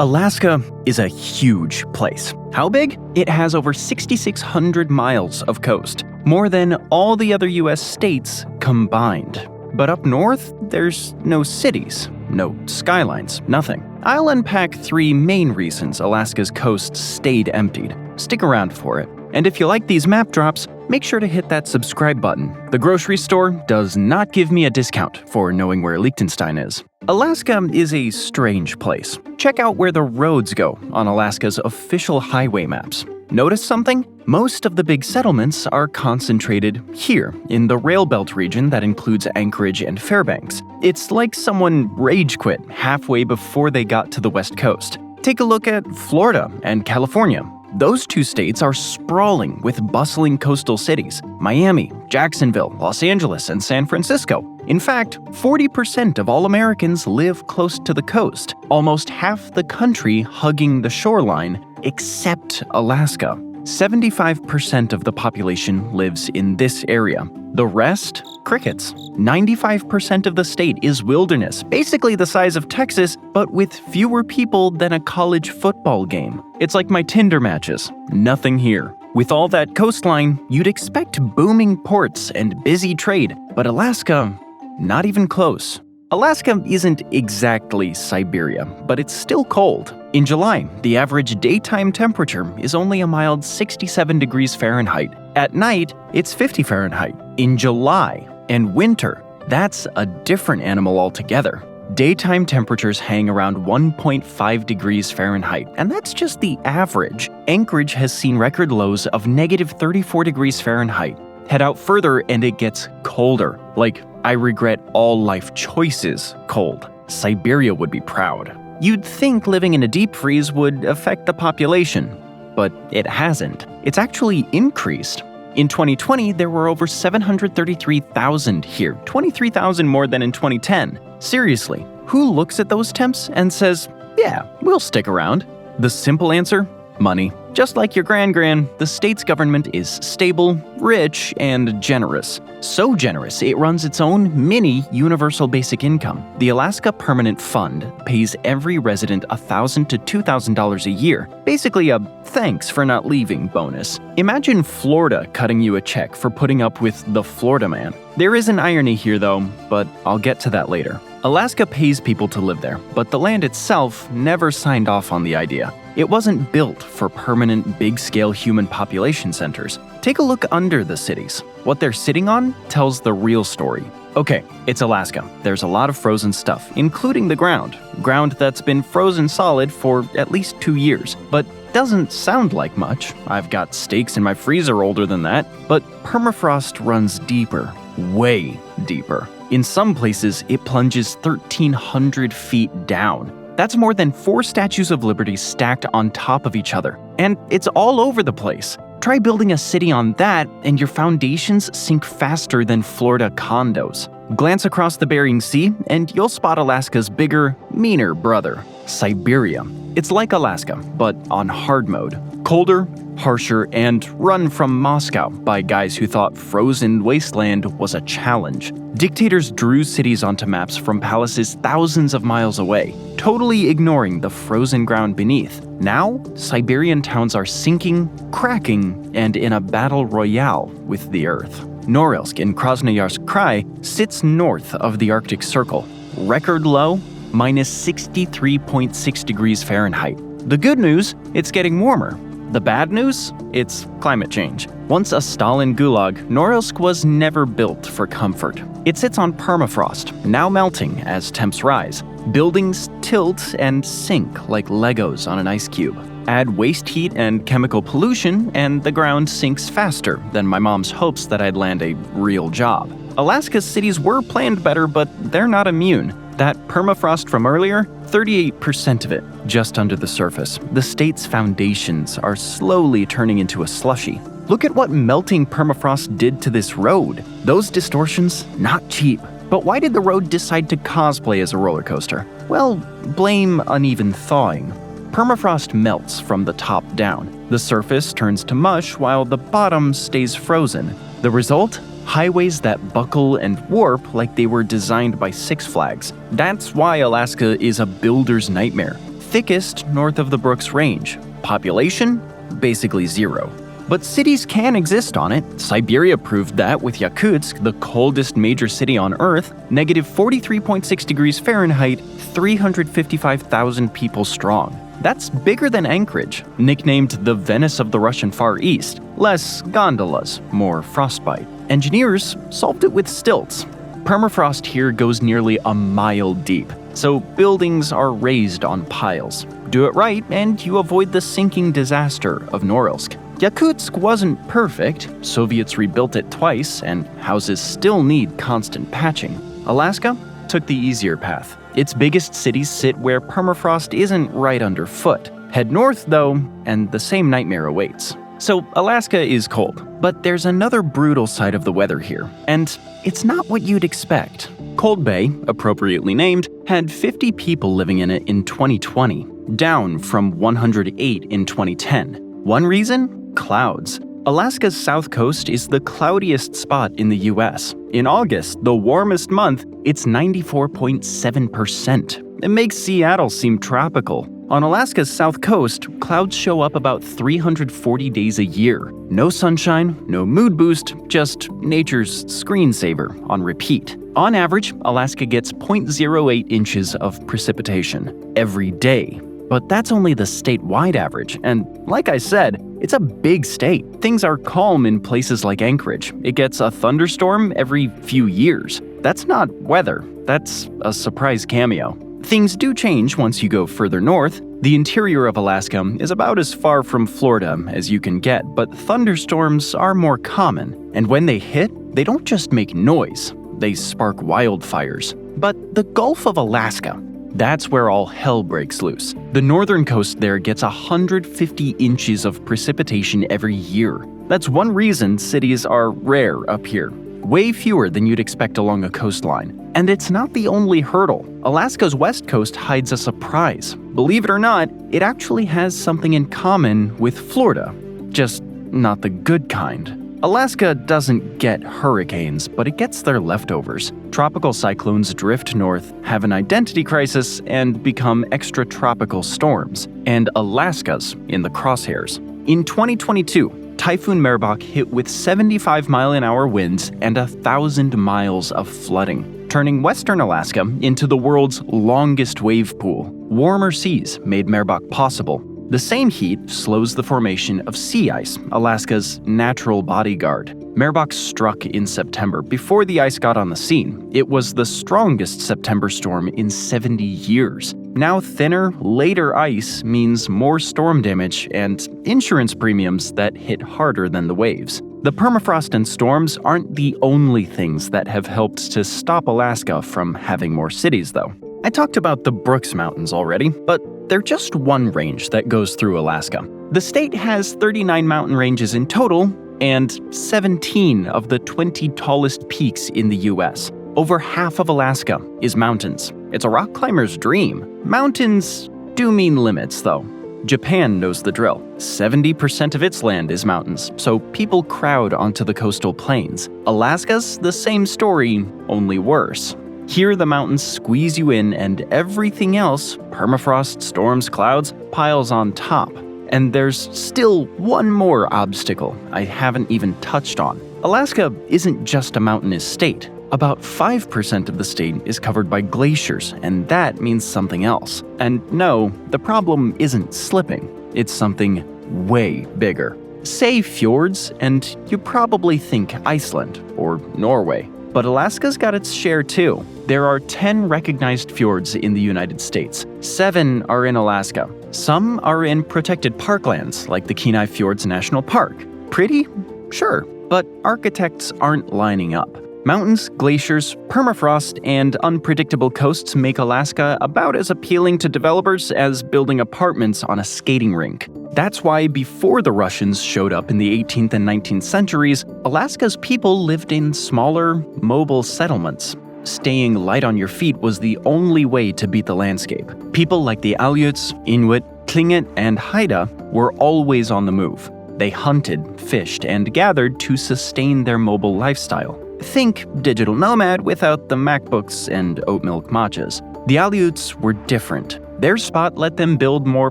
Alaska is a huge place. How big? It has over 6,600 miles of coast, more than all the other US states combined. But up north, there's no cities, no skylines, nothing. I'll unpack 3 main reasons Alaska's coast stayed emptied. Stick around for it. And if you like these map drops, make sure to hit that subscribe button. The grocery store does not give me a discount for knowing where Liechtenstein is. Alaska is a strange place. Check out where the roads go on Alaska's official highway maps. Notice something? Most of the big settlements are concentrated here, in the rail belt region that includes Anchorage and Fairbanks. It's like someone rage quit halfway before they got to the west coast. Take a look at Florida and California. Those 2 states are sprawling with bustling coastal cities: Miami, Jacksonville, Los Angeles, and San Francisco. In fact, 40% of all Americans live close to the coast, almost half the country hugging the shoreline, except Alaska. 75% of the population lives in this area. The rest? Crickets. 95% of the state is wilderness, basically the size of Texas, but with fewer people than a college football game. It's like my Tinder matches. Nothing here. With all that coastline, you'd expect booming ports and busy trade, but Alaska, not even close. Alaska isn't exactly Siberia, but it's still cold. In July, the average daytime temperature is only a mild 67 degrees Fahrenheit. At night, it's 50 Fahrenheit. In July and winter, that's a different animal altogether. Daytime temperatures hang around 1.5 degrees Fahrenheit, and that's just the average. Anchorage has seen record lows of negative 34 degrees Fahrenheit. Head out further and it gets colder. Like, I regret all life choices cold. Siberia would be proud. You'd think living in a deep freeze would affect the population, but it hasn't. It's actually increased. In 2020, there were over 733,000 here, 23,000 more than in 2010. Seriously, who looks at those temps and says, yeah, we'll stick around? The simple answer? Money. Just like your gran, the state's government is stable, rich, and generous. So generous, it runs its own mini universal basic income. The Alaska Permanent Fund pays every resident $1,000 to $2,000 a year, basically a thanks for not leaving bonus. Imagine Florida cutting you a check for putting up with the Florida man. There is an irony here though, but I'll get to that later. Alaska pays people to live there, but the land itself never signed off on the idea. It wasn't built for permanent, big-scale human population centers. Take a look under the cities. What they're sitting on tells the real story. Okay, it's Alaska. There's a lot of frozen stuff, including the ground. Ground that's been frozen solid for at least 2 years. But doesn't sound like much. I've got steaks in my freezer older than that. But permafrost runs deeper, way deeper. In some places, it plunges 1,300 feet down. That's more than 4 Statues of Liberty stacked on top of each other. And it's all over the place. Try building a city on that, and your foundations sink faster than Florida condos. Glance across the Bering Sea, and you'll spot Alaska's bigger, meaner brother, Siberia. It's like Alaska, but on hard mode. Colder, harsher, and run from Moscow by guys who thought frozen wasteland was a challenge. Dictators drew cities onto maps from palaces thousands of miles away, totally ignoring the frozen ground beneath. Now, Siberian towns are sinking, cracking, and in a battle royale with the earth. Norilsk in Krasnoyarsk Krai sits north of the Arctic Circle. Record low, minus 63.6 degrees Fahrenheit. The good news, it's getting warmer. The bad news? It's climate change. Once a Stalin gulag, Norilsk was never built for comfort. It sits on permafrost, now melting as temps rise. Buildings tilt and sink like Legos on an ice cube. Add waste heat and chemical pollution, and the ground sinks faster than my mom's hopes that I'd land a real job. Alaska's cities were planned better, but they're not immune. That permafrost from earlier, 38% of it just under the surface. The state's foundations are slowly turning into a slushy. Look at what melting permafrost did to this road. Those distortions, not cheap. But why did the road decide to cosplay as a roller coaster? Well, blame uneven thawing. Permafrost melts from the top down. The surface turns to mush while the bottom stays frozen. The result? Highways that buckle and warp like they were designed by Six Flags. That's why Alaska is a builder's nightmare. thickest north of the Brooks Range. Population? Basically zero. But cities can exist on it. Siberia proved that with Yakutsk, the coldest major city on Earth, negative 43.6 degrees Fahrenheit, 355,000 people strong. That's bigger than Anchorage, nicknamed the Venice of the Russian Far East. Less gondolas, more frostbite. Engineers solved it with stilts. Permafrost here goes nearly a mile deep, so buildings are raised on piles. Do it right, and you avoid the sinking disaster of Norilsk. Yakutsk wasn't perfect. Soviets rebuilt it twice, and houses still need constant patching. Alaska took the easier path. Its biggest cities sit where permafrost isn't right underfoot. Head north, though, and the same nightmare awaits. So Alaska is cold, but there's another brutal side of the weather here, and it's not what you'd expect. Cold Bay, appropriately named, had 50 people living in it in 2020, down from 108 in 2010. One reason? Clouds. Alaska's south coast is the cloudiest spot in the US. In August, the warmest month, it's 94.7%. It makes Seattle seem tropical. On Alaska's south coast, clouds show up about 340 days a year. No sunshine, no mood boost, just nature's screensaver on repeat. On average, Alaska gets 0.08 inches of precipitation every day. But that's only the statewide average, and like I said, it's a big state. Things are calm in places like Anchorage. It gets a thunderstorm every few years. That's not weather, that's a surprise cameo. Things do change once you go further north. The interior of Alaska is about as far from Florida as you can get, but thunderstorms are more common. And when they hit, they don't just make noise, they spark wildfires. But the Gulf of Alaska, that's where all hell breaks loose. The northern coast there gets 150 inches of precipitation every year. That's one reason cities are rare up here. Way fewer than you'd expect along a coastline. And it's not the only hurdle. Alaska's west coast hides a surprise. Believe it or not, it actually has something in common with Florida. Just not the good kind. Alaska doesn't get hurricanes, but it gets their leftovers. Tropical cyclones drift north, have an identity crisis, and become extratropical storms. And Alaska's in the crosshairs. In 2022, Typhoon Merbok hit with 75-mile-an-hour winds and 1,000 miles of flooding, turning western Alaska into the world's longest wave pool. Warmer seas made Merbok possible. The same heat slows the formation of sea ice, Alaska's natural bodyguard. Merbok struck in September before the ice got on the scene. It was the strongest September storm in 70 years. Now thinner, later ice means more storm damage and insurance premiums that hit harder than the waves. The permafrost and storms aren't the only things that have helped to stop Alaska from having more cities, though. I talked about the Brooks Mountains already, but they're just one range that goes through Alaska. The state has 39 mountain ranges in total, and 17 of the 20 tallest peaks in the US. Over half of Alaska is mountains. It's a rock climber's dream. Mountains do mean limits, though. Japan knows the drill. 70% of its land is mountains, so people crowd onto the coastal plains. Alaska's the same story, only worse. Here the mountains squeeze you in and everything else, permafrost, storms, clouds, piles on top. And there's still one more obstacle I haven't even touched on. Alaska isn't just a mountainous state. About 5% of the state is covered by glaciers, and that means something else. And no, the problem isn't slipping. It's something way bigger. Say fjords, and you probably think Iceland or Norway. But Alaska's got its share too. There are 10 recognized fjords in the United States. 7 are in Alaska. Some are in protected parklands, like the Kenai Fjords National Park. Pretty? Sure. But architects aren't lining up. Mountains, glaciers, permafrost, and unpredictable coasts make Alaska about as appealing to developers as building apartments on a skating rink. That's why before the Russians showed up in the 18th and 19th centuries, Alaska's people lived in smaller, mobile settlements. Staying light on your feet was the only way to beat the landscape. People like the Aleuts, Inuit, Tlingit, and Haida were always on the move. They hunted, fished, and gathered to sustain their mobile lifestyle. Think digital nomad without the MacBooks and oat milk matchas. The Aleuts were different. Their spot let them build more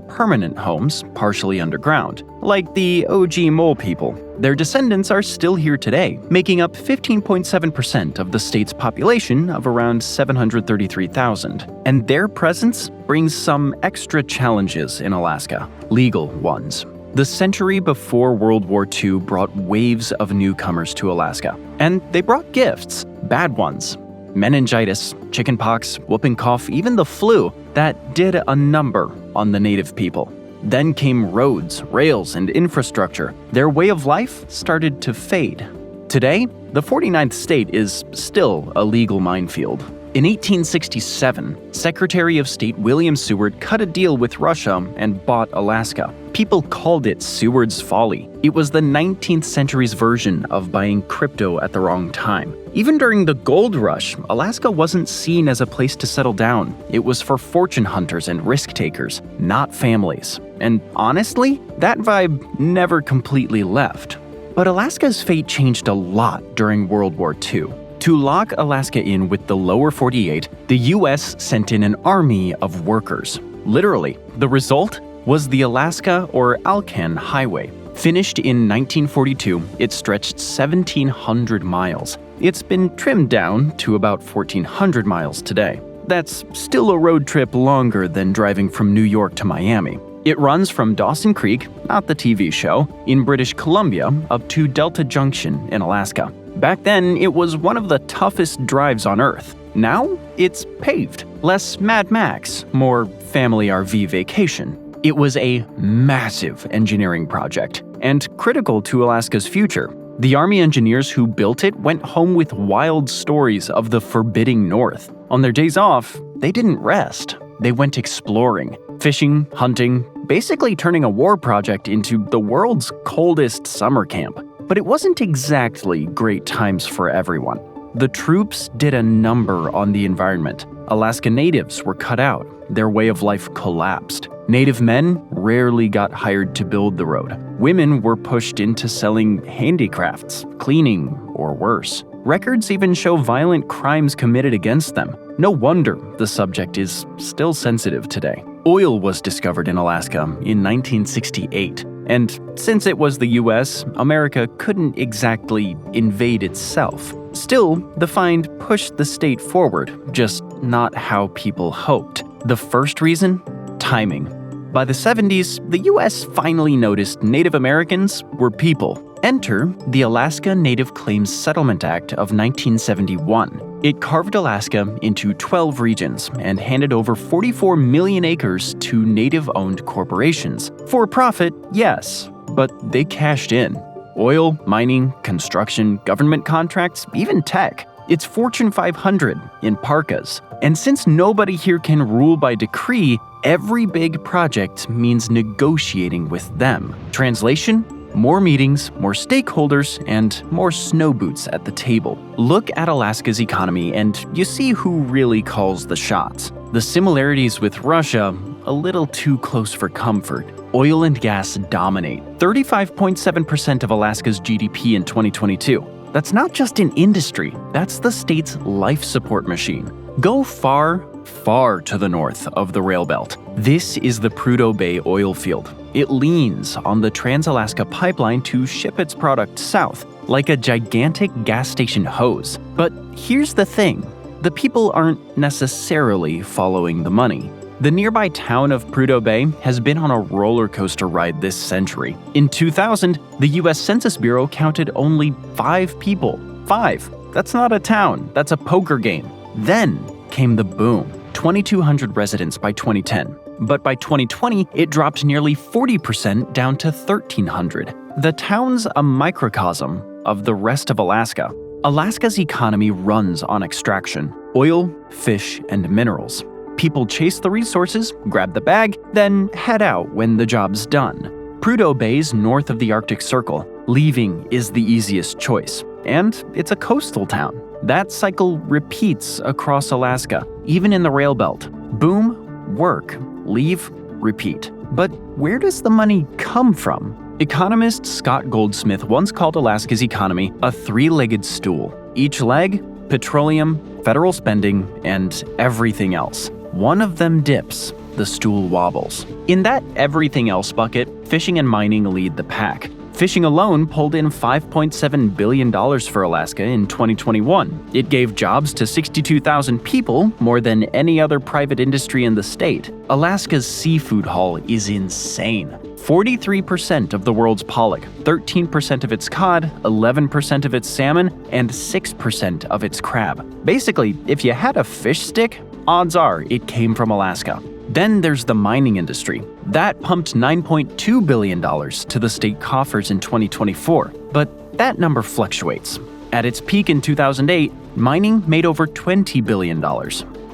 permanent homes, partially underground, like the OG Mole people. Their descendants are still here today, making up 15.7% of the state's population of around 733,000. And their presence brings some extra challenges in Alaska, legal ones. The century before World War II brought waves of newcomers to Alaska, and they brought gifts, bad ones. Meningitis, chickenpox, whooping cough, even the flu, that did a number on the native people. Then came roads, rails, and infrastructure. Their way of life started to fade. Today, the 49th state is still a legal minefield. In 1867, Secretary of State William Seward cut a deal with Russia and bought Alaska. People called it Seward's Folly. It was the 19th century's version of buying crypto at the wrong time. Even during the gold rush, Alaska wasn't seen as a place to settle down. It was for fortune hunters and risk takers, not families. And honestly, that vibe never completely left. But Alaska's fate changed a lot during World War II. To lock Alaska in with the lower 48, the US sent in an army of workers. Literally, the result was the Alaska or Alcan Highway. Finished in 1942, it stretched 1,700 miles. It's been trimmed down to about 1,400 miles today. That's still a road trip longer than driving from New York to Miami. It runs from Dawson Creek, not the TV show, in British Columbia up to Delta Junction in Alaska. Back then, it was one of the toughest drives on Earth. Now, it's paved. Less Mad Max, more family RV vacation. It was a massive engineering project, and critical to Alaska's future. The Army engineers who built it went home with wild stories of the forbidding North. On their days off, they didn't rest. They went exploring, fishing, hunting, basically turning a war project into the world's coldest summer camp. But it wasn't exactly great times for everyone. The troops did a number on the environment. Alaska natives were cut out. Their way of life collapsed. Native men rarely got hired to build the road. Women were pushed into selling handicrafts, cleaning, or worse. Records even show violent crimes committed against them. No wonder the subject is still sensitive today. Oil was discovered in Alaska in 1968. And since it was the US, America couldn't exactly invade itself. Still, the find pushed the state forward, just not how people hoped. The first reason? Timing. By the 70s, the US finally noticed Native Americans were people. Enter the Alaska Native Claims Settlement Act of 1971. It carved Alaska into 12 regions and handed over 44 million acres to Native-owned corporations. For profit, yes, but they cashed in. Oil, mining, construction, government contracts, even tech. It's Fortune 500 in parkas. And since nobody here can rule by decree, every big project means negotiating with them. Translation? More meetings, more stakeholders, and more snow boots at the table. Look at Alaska's economy and you see who really calls the shots. The similarities with Russia, a little too close for comfort. Oil and gas dominate. 35.7% of Alaska's GDP in 2022. That's not just an industry, that's the state's life support machine. Go far, far to the north of the rail belt. This is the Prudhoe Bay oil field. It leans on the Trans-Alaska Pipeline to ship its product south, like a gigantic gas station hose. But here's the thing, the people aren't necessarily following the money. The nearby town of Prudhoe Bay has been on a roller coaster ride this century. In 2000, the US Census Bureau counted only 5 people. 5. That's not a town, that's a poker game. Then came the boom. 2,200 residents by 2010. But by 2020, it dropped nearly 40% down to 1,300. The town's a microcosm of the rest of Alaska. Alaska's economy runs on extraction, oil, fish, and minerals. People chase the resources, grab the bag, then head out when the job's done. Prudhoe Bay's north of the Arctic Circle. Leaving is the easiest choice. And it's a coastal town. That cycle repeats across Alaska, even in the rail belt. Boom, work, leave, repeat. But where does the money come from? Economist Scott Goldsmith once called Alaska's economy a three-legged stool. Each leg, petroleum, federal spending, and everything else. One of them dips, the stool wobbles. In that everything else bucket, fishing and mining lead the pack. Fishing alone pulled in $5.7 billion for Alaska in 2021. It gave jobs to 62,000 people, more than any other private industry in the state. Alaska's seafood haul is insane. 43% of the world's pollock, 13% of its cod, 11% of its salmon, and 6% of its crab. Basically, if you had a fish stick, odds are it came from Alaska. Then there's the mining industry. That pumped $9.2 billion to the state coffers in 2024, but that number fluctuates. At its peak in 2008, mining made over $20 billion.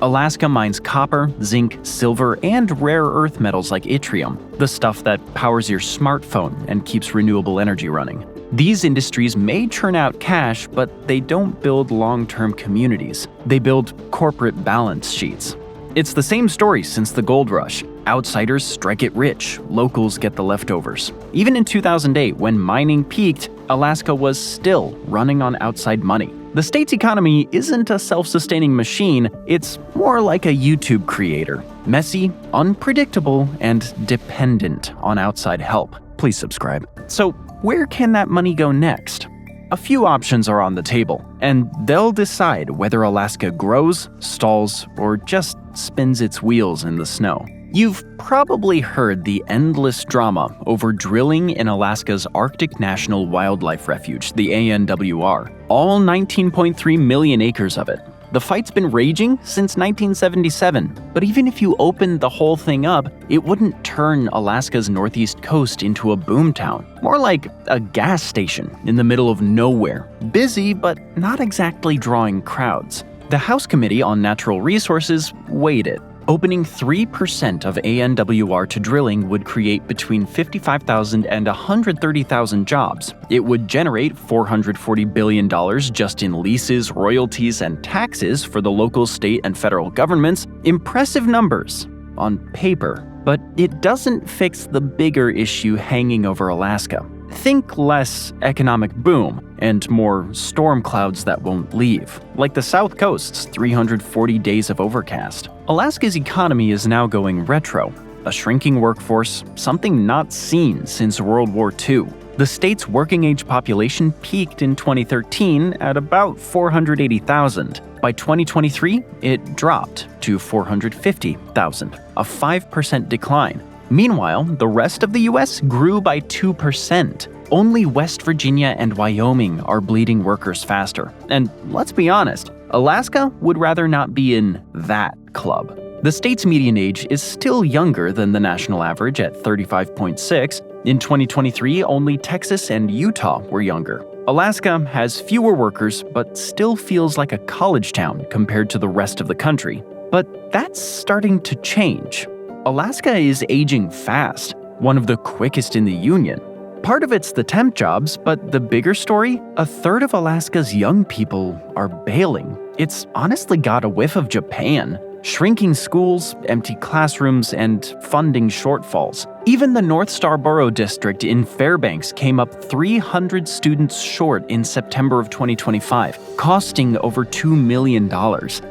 Alaska mines copper, zinc, silver, and rare earth metals like yttrium, the stuff that powers your smartphone and keeps renewable energy running. These industries may churn out cash, but they don't build long-term communities. They build corporate balance sheets. It's the same story since the gold rush. Outsiders strike it rich, locals get the leftovers. Even in 2008, when mining peaked, Alaska was still running on outside money. The state's economy isn't a self-sustaining machine, it's more like a YouTube creator. Messy, unpredictable, and dependent on outside help. Please subscribe. So, where can that money go next? A few options are on the table, and they'll decide whether Alaska grows, stalls, or just spins its wheels in the snow. You've probably heard the endless drama over drilling in Alaska's Arctic National Wildlife Refuge, the ANWR, all 19.3 million acres of it. The fight's been raging since 1977, but even if you opened the whole thing up, it wouldn't turn Alaska's northeast coast into a boomtown. More like a gas station in the middle of nowhere. Busy, but not exactly drawing crowds. The House Committee on Natural Resources weighed it. Opening 3% of ANWR to drilling would create between 55,000 and 130,000 jobs. It would generate $440 billion just in leases, royalties, and taxes for the local, state, and federal governments. Impressive numbers on paper, but it doesn't fix the bigger issue hanging over Alaska. Think less economic boom and more storm clouds that won't leave, like the South Coast's 340 days of overcast. Alaska's economy is now going retro, a shrinking workforce, something not seen since World War II. The state's working-age population peaked in 2013 at about 480,000. By 2023, it dropped to 450,000, a 5% decline. Meanwhile, the rest of the US grew by 2%. Only West Virginia and Wyoming are bleeding workers faster. And let's be honest, Alaska would rather not be in that club. The state's median age is still younger than the national average at 35.6. In 2023, only Texas and Utah were younger. Alaska has fewer workers, but still feels like a college town compared to the rest of the country. But that's starting to change. Alaska is aging fast, one of the quickest in the Union. Part of it's the temp jobs, but the bigger story, a third of Alaska's young people are bailing. It's honestly got a whiff of Japan. Shrinking schools, empty classrooms, and funding shortfalls. Even the North Starborough district in Fairbanks came up 300 students short in September of 2025, costing over $2 million.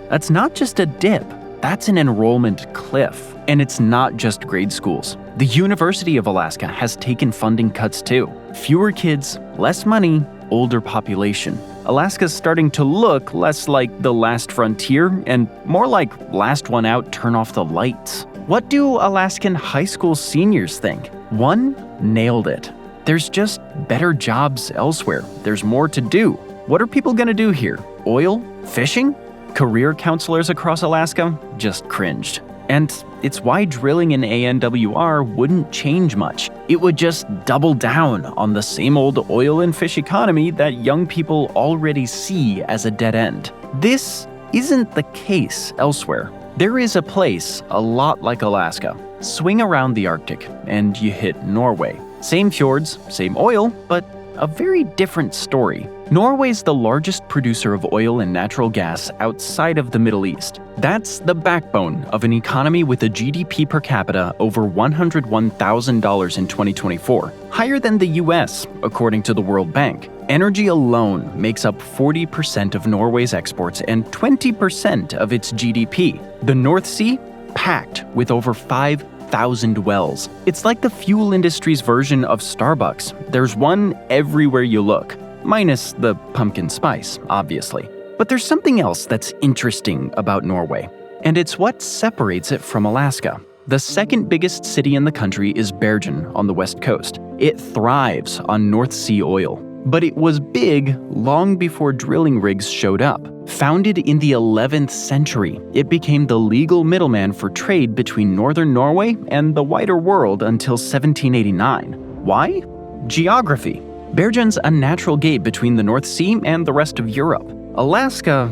That's not just a dip. That's an enrollment cliff. And it's not just grade schools. The University of Alaska has taken funding cuts too. Fewer kids, less money, older population. Alaska's starting to look less like the last frontier and more like last one out, turn off the lights. What do Alaskan high school seniors think? One nailed it. There's just better jobs elsewhere. There's more to do. What are people gonna do here? Oil? Fishing? Career counselors across Alaska just cringed. And it's why drilling in ANWR wouldn't change much. It would just double down on the same old oil and fish economy that young people already see as a dead end. This isn't the case elsewhere. There is a place a lot like Alaska. Swing around the Arctic and you hit Norway. Same fjords, same oil, but a very different story. Norway's the largest producer of oil and natural gas outside of the Middle East. That's the backbone of an economy with a GDP per capita over $101,000 in 2024, higher than the US, according to the World Bank. Energy alone makes up 40% of Norway's exports and 20% of its GDP. The North Sea? packed with over 5,000 wells. It's like the fuel industry's version of Starbucks. There's one everywhere you look, minus the pumpkin spice, obviously. But there's something else that's interesting about Norway, and it's what separates it from Alaska. The second biggest city in the country is Bergen on the west coast. It thrives on North Sea oil. But it was big long before drilling rigs showed up. Founded in the 11th century, it became the legal middleman for trade between northern Norway and the wider world until 1789. Why? Geography. Bergen's a natural gate between the North Sea and the rest of Europe. Alaska,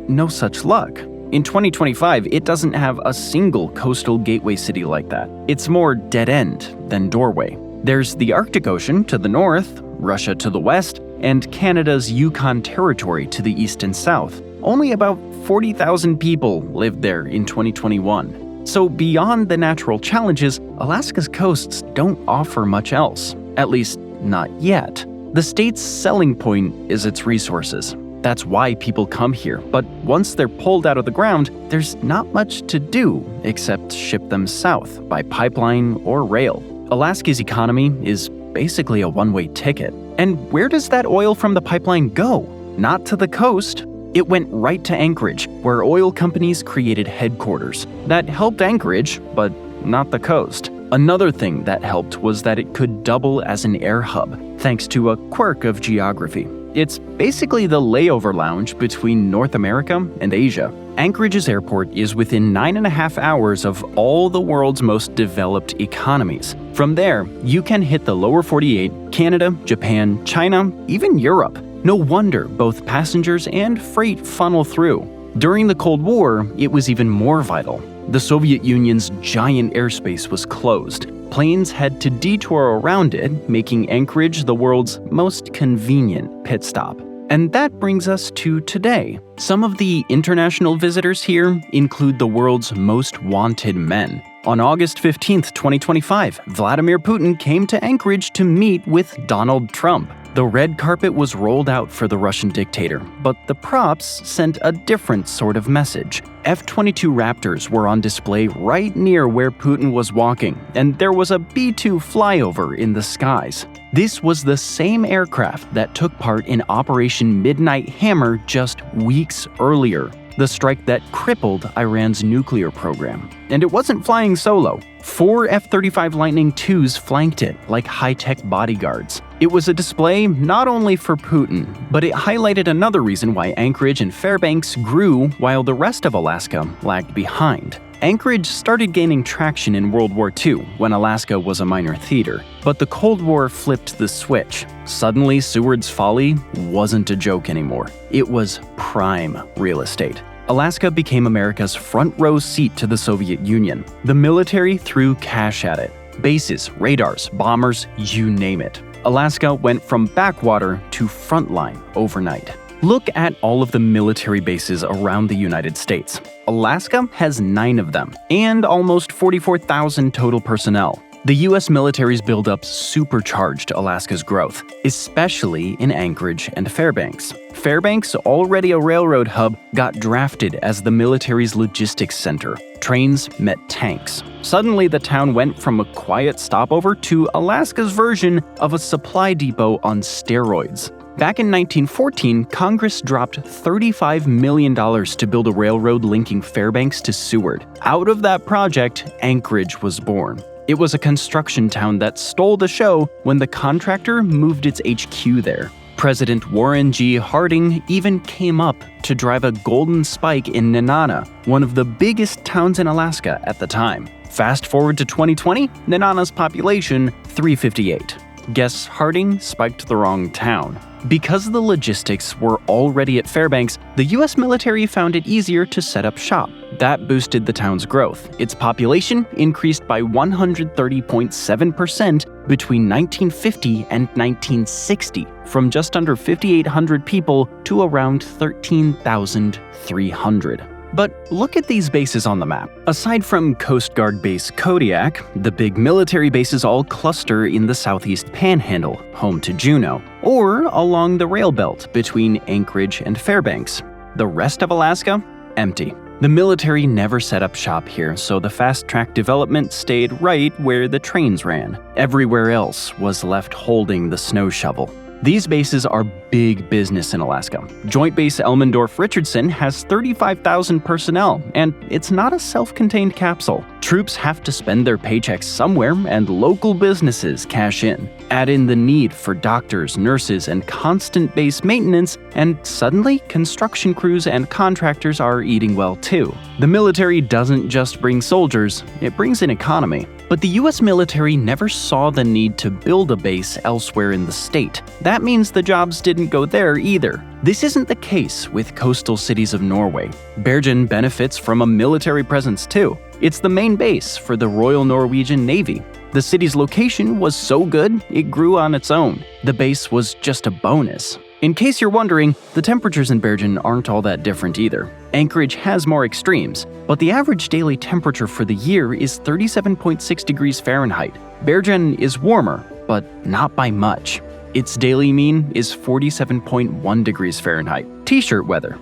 no such luck. In 2025, it doesn't have a single coastal gateway city like that. It's more dead-end than doorway. There's the Arctic Ocean to the north, Russia to the west, and Canada's Yukon Territory to the east and south. Only about 40,000 people lived there in 2021. So beyond the natural challenges, Alaska's coasts don't offer much else. At least, not yet. The state's selling point is its resources. That's why people come here, but once they're pulled out of the ground, there's not much to do except ship them south by pipeline or rail. Alaska's economy is basically a one-way ticket. And where does that oil from the pipeline go? Not to the coast. It went right to Anchorage, where oil companies created headquarters. That helped Anchorage, but not the coast. Another thing that helped was that it could double as an air hub, thanks to a quirk of geography. It's basically the layover lounge between North America and Asia. Anchorage's airport is within 9.5 hours of all the world's most developed economies. From there, you can hit the lower 48, Canada, Japan, China, even Europe. No wonder both passengers and freight funnel through. During the Cold War, it was even more vital. The Soviet Union's giant airspace was closed. Planes had to detour around it, making Anchorage the world's most convenient pit stop. And that brings us to today. Some of the international visitors here include the world's most wanted men. On August 15, 2025, Vladimir Putin came to Anchorage to meet with Donald Trump. The red carpet was rolled out for the Russian dictator, but the props sent a different sort of message. F-22 Raptors were on display right near where Putin was walking, and there was a B-2 flyover in the skies. This was the same aircraft that took part in Operation Midnight Hammer just weeks earlier, the strike that crippled Iran's nuclear program. And it wasn't flying solo. 4 F-35 Lightning IIs flanked it like high-tech bodyguards. It was a display not only for Putin, but it highlighted another reason why Anchorage and Fairbanks grew while the rest of Alaska lagged behind. Anchorage started gaining traction in World War II when Alaska was a minor theater, but the Cold War flipped the switch. Suddenly, Seward's Folly wasn't a joke anymore. It was prime real estate. Alaska became America's front-row seat to the Soviet Union. The military threw cash at it. Bases, radars, bombers, you name it. Alaska went from backwater to frontline overnight. Look at all of the military bases around the United States. Alaska has 9 of them, and almost 44,000 total personnel. The U.S. military's buildup supercharged Alaska's growth, especially in Anchorage and Fairbanks. Fairbanks, already a railroad hub, got drafted as the military's logistics center. Trains met tanks. Suddenly, the town went from a quiet stopover to Alaska's version of a supply depot on steroids. Back in 1914, Congress dropped $35 million to build a railroad linking Fairbanks to Seward. Out of that project, Anchorage was born. It was a construction town that stole the show when the contractor moved its HQ there. President Warren G. Harding even came up to drive a golden spike in Nenana, one of the biggest towns in Alaska at the time. Fast forward to 2020, Nenana's population, 358. Guess Harding spiked the wrong town. Because the logistics were already at Fairbanks, the US military found it easier to set up shop. That boosted the town's growth. Its population increased by 130.7% between 1950 and 1960, from just under 5,800 people to around 13,300. But look at these bases on the map. Aside from Coast Guard Base Kodiak, the big military bases all cluster in the southeast panhandle, home to Juneau, or along the rail belt between Anchorage and Fairbanks. The rest of Alaska? Empty. The military never set up shop here, so the fast-track development stayed right where the trains ran. Everywhere else was left holding the snow shovel. These bases are big business in Alaska. Joint Base Elmendorf-Richardson has 35,000 personnel, and it's not a self-contained capsule. Troops have to spend their paychecks somewhere, and local businesses cash in. Add in the need for doctors, nurses, and constant base maintenance, and suddenly, construction crews and contractors are eating well too. The military doesn't just bring soldiers, it brings an economy. But the US military never saw the need to build a base elsewhere in the state. That means the jobs didn't go there either. This isn't the case with coastal cities of Norway. Bergen benefits from a military presence too. It's the main base for the Royal Norwegian Navy. The city's location was so good, it grew on its own. The base was just a bonus. In case you're wondering, the temperatures in Bergen aren't all that different either. Anchorage has more extremes, but the average daily temperature for the year is 37.6 degrees Fahrenheit. Bergen is warmer, but not by much. Its daily mean is 47.1 degrees Fahrenheit. T-shirt weather.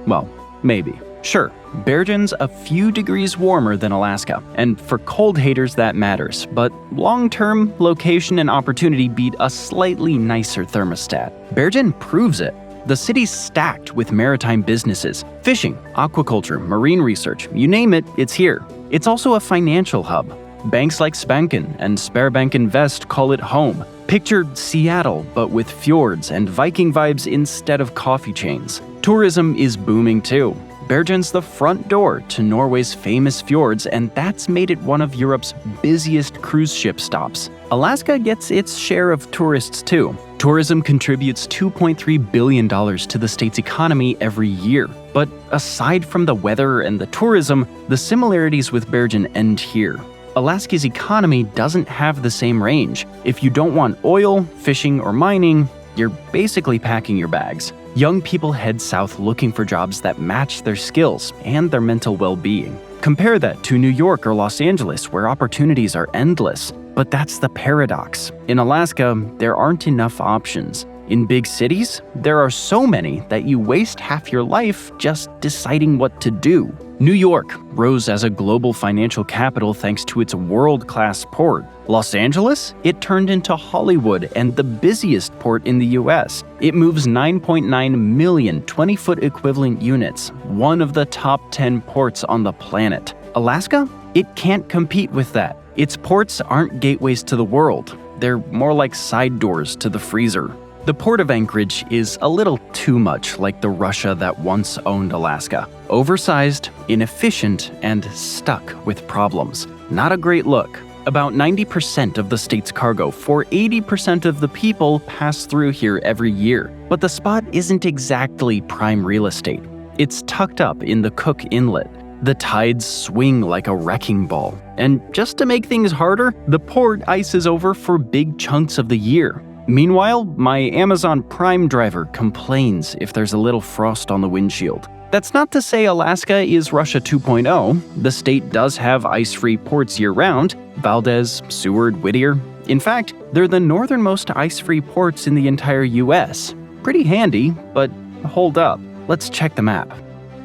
Well, maybe. Sure, Bergen's a few degrees warmer than Alaska, and for cold haters that matters, but long-term, location and opportunity beat a slightly nicer thermostat. Bergen proves it. The city's stacked with maritime businesses. Fishing, aquaculture, marine research, you name it, it's here. It's also a financial hub. Banks like Spanken and Sparebank Invest call it home. Picture Seattle, but with fjords and Viking vibes instead of coffee chains. Tourism is booming too. Bergen's the front door to Norway's famous fjords, and that's made it one of Europe's busiest cruise ship stops. Alaska gets its share of tourists too. Tourism contributes $2.3 billion to the state's economy every year. But aside from the weather and the tourism, the similarities with Bergen end here. Alaska's economy doesn't have the same range. If you don't want oil, fishing, or mining, you're basically packing your bags. Young people head south looking for jobs that match their skills and their mental well-being. Compare that to New York or Los Angeles, where opportunities are endless. But that's the paradox. In Alaska, there aren't enough options. In big cities, there are so many that you waste half your life just deciding what to do. New York rose as a global financial capital thanks to its world-class port. Los Angeles? It turned into Hollywood and the busiest port in the US. It moves 9.9 million 20-foot equivalent units, one of the top 10 ports on the planet. Alaska? It can't compete with that. Its ports aren't gateways to the world. They're more like side doors to the freezer. The port of Anchorage is a little too much like the Russia that once owned Alaska. Oversized, inefficient, and stuck with problems. Not a great look. About 90% of the state's cargo for 80% of the people pass through here every year. But the spot isn't exactly prime real estate. It's tucked up in the Cook Inlet. The tides swing like a wrecking ball. And just to make things harder, the port ices over for big chunks of the year. Meanwhile, my Amazon Prime driver complains if there's a little frost on the windshield. That's not to say Alaska is Russia 2.0. The state does have ice-free ports year-round: Valdez, Seward, Whittier. In fact, they're the northernmost ice-free ports in the entire US. Pretty handy, but hold up. Let's check the map.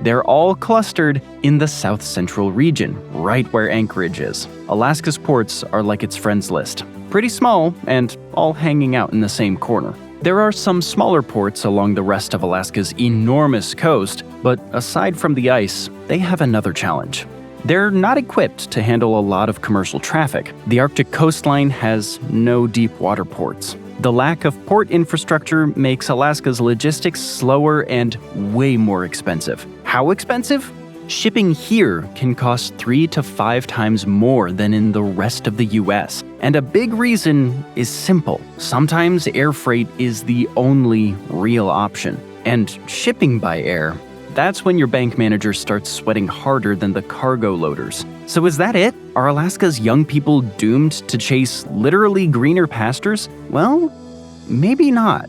They're all clustered in the south-central region, right where Anchorage is. Alaska's ports are like its friends list. Pretty small, and all hanging out in the same corner. There are some smaller ports along the rest of Alaska's enormous coast, but aside from the ice, they have another challenge. They're not equipped to handle a lot of commercial traffic. The Arctic coastline has no deep water ports. The lack of port infrastructure makes Alaska's logistics slower and way more expensive. How expensive? Shipping here can cost 3 to 5 times more than in the rest of the US. And a big reason is simple. Sometimes air freight is the only real option. And shipping by air, that's when your bank manager starts sweating harder than the cargo loaders. So is that it? Are Alaska's young people doomed to chase literally greener pastures? Well, maybe not.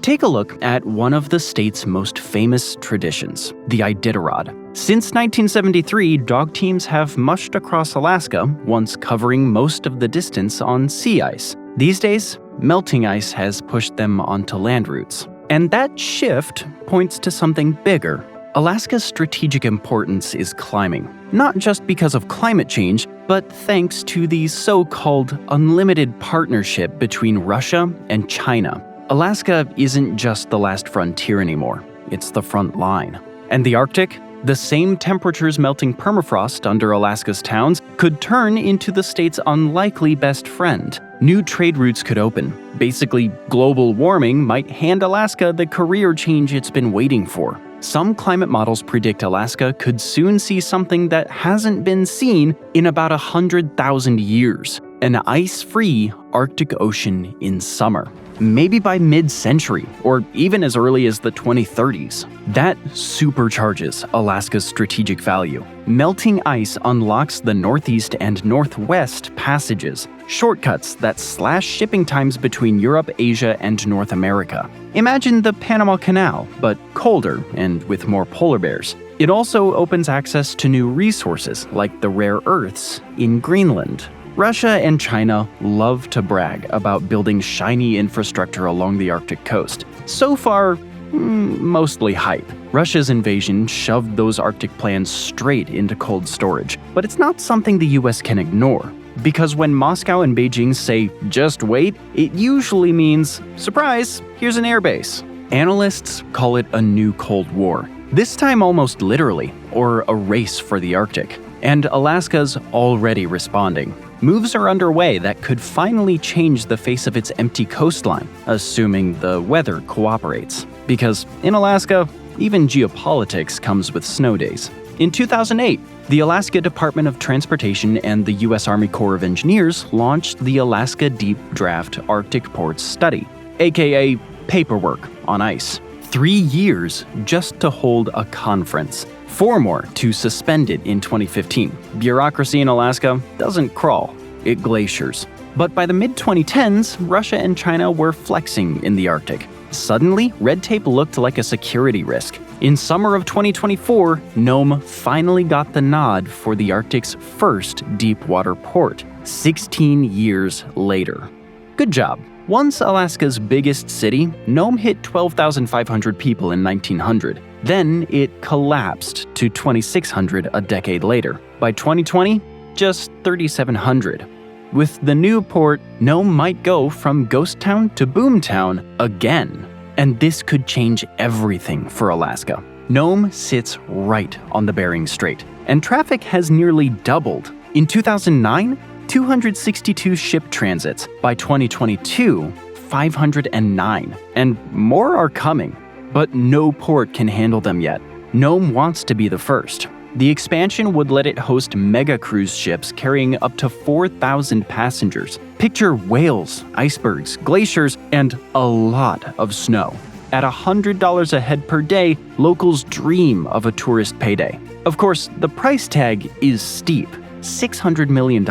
Take a look at one of the state's most famous traditions, the Iditarod. Since 1973, dog teams have mushed across Alaska, once covering most of the distance on sea ice. These days, melting ice has pushed them onto land routes. And that shift points to something bigger. Alaska's strategic importance is climbing, not just because of climate change, but thanks to the so-called unlimited partnership between Russia and China. Alaska isn't just the last frontier anymore, it's the front line. And the Arctic? The same temperatures melting permafrost under Alaska's towns could turn into the state's unlikely best friend. New trade routes could open. Basically, global warming might hand Alaska the career change it's been waiting for. Some climate models predict Alaska could soon see something that hasn't been seen in about 100,000 years: an ice-free Arctic Ocean in summer. Maybe by mid-century, or even as early as the 2030s. That supercharges Alaska's strategic value. Melting ice unlocks the northeast and northwest passages, shortcuts that slash shipping times between Europe, Asia, and North America. Imagine the Panama Canal, but colder and with more polar bears. It also opens access to new resources, like the rare earths in Greenland. Russia and China love to brag about building shiny infrastructure along the Arctic coast. So far, mostly hype. Russia's invasion shoved those Arctic plans straight into cold storage. But it's not something the US can ignore. Because when Moscow and Beijing say, just wait, it usually means, surprise, here's an airbase. Analysts call it a new Cold War. This time almost literally, or a race for the Arctic. And Alaska's already responding. Moves are underway that could finally change the face of its empty coastline, assuming the weather cooperates. Because in Alaska, even geopolitics comes with snow days. In 2008, the Alaska Department of Transportation and the U.S. Army Corps of Engineers launched the Alaska Deep Draft Arctic Ports Study, aka paperwork on ice. 3 years just to hold a conference. 4 more to suspend it in 2015. Bureaucracy in Alaska doesn't crawl, it glaciers. But by the mid-2010s, Russia and China were flexing in the Arctic. Suddenly, red tape looked like a security risk. In summer of 2024, Nome finally got the nod for the Arctic's first deep water port, 16 years later. Good job. Once Alaska's biggest city, Nome hit 12,500 people in 1900. Then it collapsed to 2,600 a decade later. By 2020, just 3,700. With the new port, Nome might go from ghost town to boom town again. And this could change everything for Alaska. Nome sits right on the Bering Strait, and traffic has nearly doubled. In 2009, 262 ship transits. By 2022, 509. And more are coming. But no port can handle them yet. Nome wants to be the first. The expansion would let it host mega cruise ships carrying up to 4,000 passengers. Picture whales, icebergs, glaciers, and a lot of snow. At $100 a head per day, locals dream of a tourist payday. Of course, the price tag is steep, $600 million.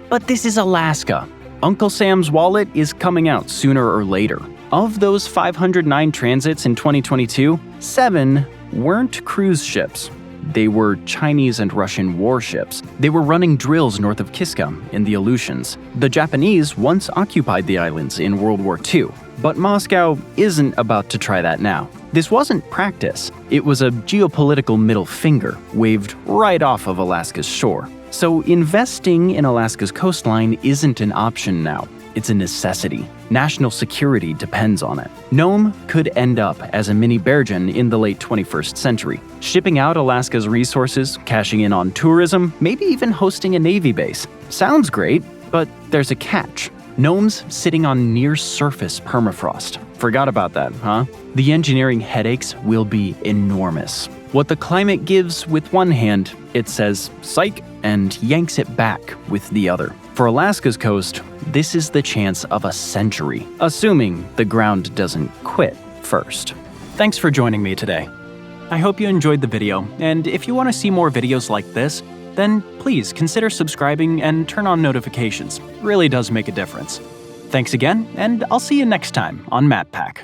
But this is Alaska. Uncle Sam's wallet is coming out sooner or later. Of those 509 transits in 2022, 7 weren't cruise ships. They were Chinese and Russian warships. They were running drills north of Kiska in the Aleutians. The Japanese once occupied the islands in World War II, but Moscow isn't about to try that now. This wasn't practice. It was a geopolitical middle finger waved right off of Alaska's shore. So investing in Alaska's coastline isn't an option now. It's a necessity. National security depends on it. Nome could end up as a mini Bergen in the late 21st century, shipping out Alaska's resources, cashing in on tourism, maybe even hosting a Navy base. Sounds great, but there's a catch. Nome's sitting on near-surface permafrost. Forgot about that, huh? The engineering headaches will be enormous. What the climate gives with one hand, it says psych and yanks it back with the other. For Alaska's coast, this is the chance of a century, assuming the ground doesn't quit first. Thanks for joining me today. I hope you enjoyed the video, and if you want to see more videos like this, then please consider subscribing and turn on notifications. It really does make a difference. Thanks again, and I'll see you next time on MapPack.